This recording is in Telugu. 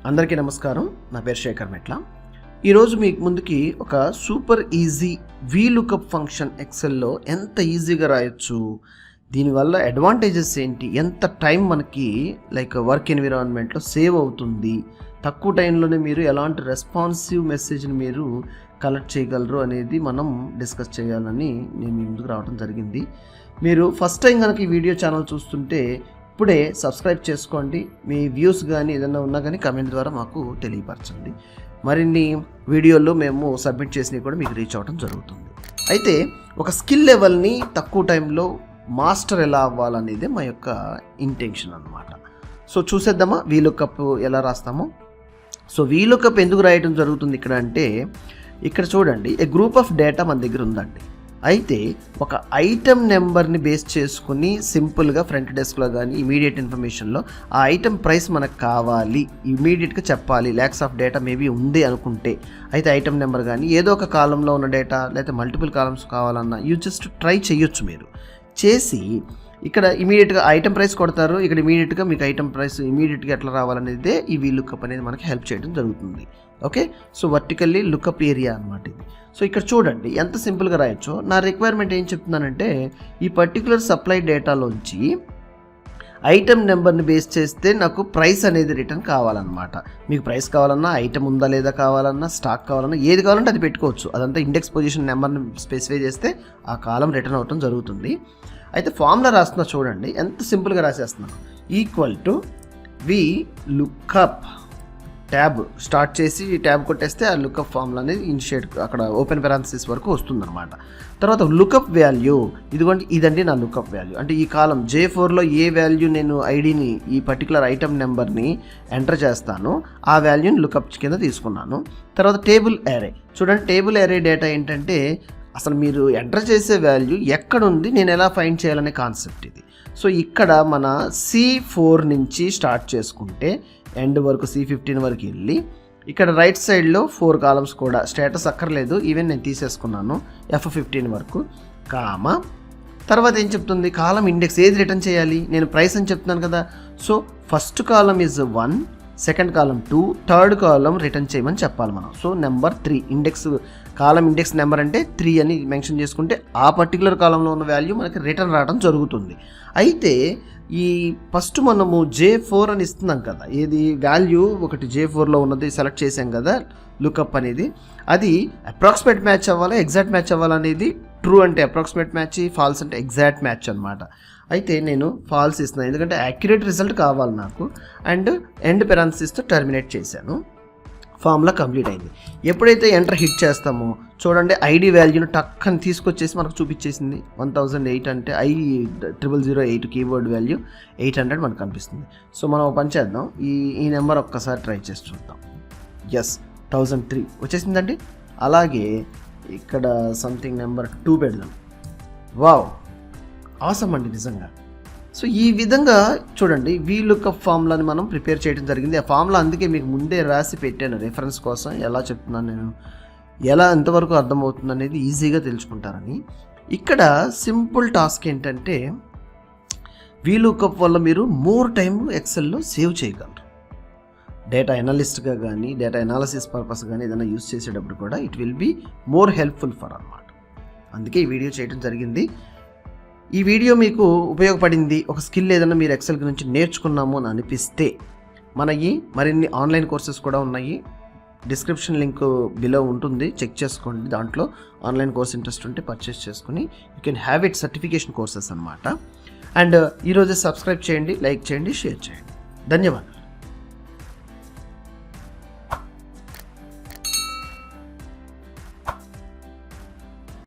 అందరికీ నమస్కారం. నా పేరు శేఖర్ మెట్ల. ఈరోజు మీకు ముందుకి ఒక సూపర్ ఈజీ VLOOKUP ఫంక్షన్ ఎక్సెల్లో ఎంత ఈజీగా రాయొచ్చు, దీనివల్ల అడ్వాంటేజెస్ ఏంటి, ఎంత టైం మనకి వర్క్ ఎన్విరాన్మెంట్లో సేవ్ అవుతుంది, తక్కువ టైంలోనే మీరు ఎలాంటి రెస్పాన్సివ్ మెసేజ్ని మీరు కలెక్ట్ చేయగలరు అనేది మనం డిస్కస్ చేయాలని నేను మీ ముందుకు రావడం జరిగింది. మీరు ఫస్ట్ టైం కనుక ఈ వీడియో ఛానల్ చూస్తుంటే ఇప్పుడే సబ్స్క్రైబ్ చేసుకోండి. మీ వ్యూస్ కానీ ఏదైనా ఉన్నా కానీ కమెంట్ ద్వారా మాకు తెలియపరచండి. మరిన్ని వీడియోల్లో మేము సబ్మిట్ చేసినవి కూడా మీకు రీచ్ అవ్వడం జరుగుతుంది. అయితే ఒక స్కిల్ లెవెల్ని తక్కువ టైంలో మాస్టర్ ఎలా అవ్వాలనేదే మా యొక్క ఇంటెన్షన్ అన్నమాట. సో చూసేద్దామా VLOOKUP ఎలా రాస్తామో. సో VLOOKUP ఎందుకు రాయడం జరుగుతుంది ఇక్కడ అంటే, ఇక్కడ చూడండి, ఏ గ్రూప్ ఆఫ్ డేటా మన దగ్గర ఉందండి. అయితే ఒక ఐటమ్ నెంబర్ని బేస్ చేసుకుని సింపుల్గా ఫ్రంట్ డెస్క్లో కానీ ఇమీడియట్ ఇన్ఫర్మేషన్లో ఆ ఐటమ్ ప్రైస్ మనకు కావాలి, ఇమీడియట్గా చెప్పాలి, ల్యాక్స్ ఆఫ్ డేటా మేబీ ఉంది అనుకుంటే, అయితే ఐటమ్ నెంబర్ కానీ ఏదో ఒక కాలంలో ఉన్న డేటా లేకపోతే మల్టిపుల్ కాలమ్స్ కావాలన్నా జస్ట్ ట్రై చేయొచ్చు. మీరు చేసి ఇక్కడ ఇమీడియట్గా ఐటమ్ ప్రైస్ కొడతారు, ఇక్కడ ఇమీడియట్గా మీకు ఐటమ్ ప్రైస్ ఇమీడియట్గా ఎట్లా రావాలనేదే ఈ VLOOKUP అనేది మనకి హెల్ప్ చేయడం జరుగుతుంది. Okay, so vertically lookup area అనమాట ఇది. సో ఇక్కడ చూడండి ఎంత సింపుల్గా రాయొచ్చో. నా రిక్వైర్మెంట్ ఏం చెప్తున్నానంటే, ఈ పర్టికులర్ సప్లై డేటాలోంచి ఐటమ్ నెంబర్ని బేస్ చేస్తే నాకు ప్రైస్ అనేది రిటర్న్ కావాలన్నమాట. మీకు ప్రైస్ కావాలన్నా, ఐటమ్ ఉందా లేదా కావాలన్నా, స్టాక్ కావాలన్నా, ఏది కావాలంటే అది పెట్టుకోవచ్చు. అదంతా ఇండెక్స్ పొజిషన్ నెంబర్ని స్పెసిఫై చేస్తే ఆ కాలం రిటర్న్ అవటం జరుగుతుంది. అయితే ఫార్ములా రాస్తున్నా చూడండి, ఎంత సింపుల్గా రాసేస్తున్నాను. Equal to VLOOKUP tab start చేసి ట్యాబ్ కొట్టేస్తే ఆ లుకప్ ఫార్ములా అనేది ఇనిషియేట్ అక్కడ ఓపెన్ పెరాన్సిస్ వరకు వస్తుందన్నమాట. తర్వాత లుకప్ వాల్యూ ఇదండి నా లుకప్ వాల్యూ. అంటే ఈ కాలం J4లో ఏ వాల్యూ నేను ఐడిని ఈ పర్టికులర్ ఐటమ్ నెంబర్ని ఎంటర్ చేస్తాను ఆ వాల్యూని లుకప్ కింద తీసుకున్నాను. తర్వాత టేబుల్ యారే చూడండి, టేబుల్ యారే డేటా ఏంటంటే అసలు మీరు ఎంటర్ చేసే వాల్యూ ఎక్కడుంది, నేను ఎలా ఫైండ్ చేయాలనే కాన్సెప్ట్ ఇది. సో ఇక్కడ మన C4 నుంచి స్టార్ట్ చేసుకుంటే ఎండ్ వరకు C15 వరకు వెళ్ళి, ఇక్కడ రైట్ సైడ్లో 4 కాలమ్స్ కూడా స్టేటస్ అక్కర్లేదు, ఈవెన్ నేను తీసేసుకున్నాను F15 వరకు కామా. తర్వాత ఏం చెప్తుంది, కాలం ఇండెక్స్ ఏది రిటర్న్ చేయాలి, నేను ప్రైస్ అని చెప్తున్నాను కదా. So first column is 1, second column 2, third column return చేయమని చెప్పాలి మనం. సో నెంబర్ 3 ఇండెక్స్ కాలం ఇండెక్స్ నెంబర్ అంటే 3 అని మెన్షన్ చేసుకుంటే ఆ పర్టికులర్ కాలంలో ఉన్న వాల్యూ మనకి రిటర్న్ రావడం జరుగుతుంది. అయితే ఈ ఫస్ట్ మనము J4 అని ఇస్తున్నాం కదా, ఏది వాల్యూ ఒకటి J4లో ఉన్నది సెలెక్ట్ చేసాం కదా లుకప్ అనేది, అది అప్రాక్సిమేట్ మ్యాచ్ అవ్వాలి, ఎగ్జాక్ట్ మ్యాచ్ అవ్వాలనేది. ట్రూ అంటే అప్రాక్సిమేట్ మ్యాచ్, ఫాల్స్ అంటే ఎగ్జాక్ట్ మ్యాచ్ అనమాట. అయితే నేను ఫాల్స్ ఇస్తున్నాను ఎందుకంటే యాక్యురేట్ రిజల్ట్ కావాలి నాకు. అండ్ ఎండ్ పెరాన్సిస్తో టర్మినేట్ చేశాను. ఫార్ములా కంప్లీట్ అయింది. ఎప్పుడైతే ఎంటర్ హిట్ చేస్తామో చూడండి, ఐడి వాల్యూను టక్కని తీసుకొచ్చేసి మనకు చూపించేసింది. 1008 అంటే I0008 కీబోర్డ్ వాల్యూ 800 మనకు కనిపిస్తుంది. సో మనం పని చేద్దాం, ఈ నెంబర్ ఒక్కసారి ట్రై చేసి చూద్దాం. ఎస్, 1003 వచ్చేసిందండి. అలాగే ఇక్కడ సంథింగ్ నెంబర్ 2 పెడదాం. వావ్, ఆసమ్ అండి నిజంగా. సో ఈ విధంగా చూడండి VLOOKUP ఫార్ములాని మనం ప్రిపేర్ చేయడం జరిగింది. ఆ ఫార్ములా అందుకే మీకు ముందే రాసి పెట్టాను రిఫరెన్స్ కోసం. ఎలా చెప్తున్నాను నేను, ఎలా ఎంతవరకు అర్థమవుతుంది అనేది ఈజీగా తెలుసుకుంటారని. ఇక్కడ సింపుల్ టాస్క్ ఏంటంటే, VLOOKUP వల్ల మీరు మోర్ టైం ఎక్సెల్లో సేవ్ చేయగలరు. డేటా ఎనాలిస్ట్గా కానీ డేటా ఎనాలిసిస్ పర్పస్ కానీ ఏదైనా యూస్ చేసేటప్పుడు కూడా it will be more helpful for అన్నమాట. అందుకే ఈ వీడియో చేయడం జరిగింది. ఈ వీడియో మీకు ఉపయోగపడింది, ఒక స్కిల్ ఏదైనా మీరు ఎక్సెల్ గురించి నేర్చుకున్నాము అని అనిపిస్తే, మరిన్ని ఆన్లైన్ కోర్సెస్ కూడా ఉన్నాయి. డిస్క్రిప్షన్ లింక్ బిలో ఉంటుంది, చెక్ చేసుకోండి. దాంట్లో ఆన్లైన్ కోర్స్ ఇంట్రెస్ట్ ఉంటే పర్చేస్ చేసుకుని you can have it certification courses అనమాట. అండ్ ఈరోజు సబ్స్క్రైబ్ చేయండి, లైక్ చేయండి, షేర్ చేయండి. ధన్యవాదాలు.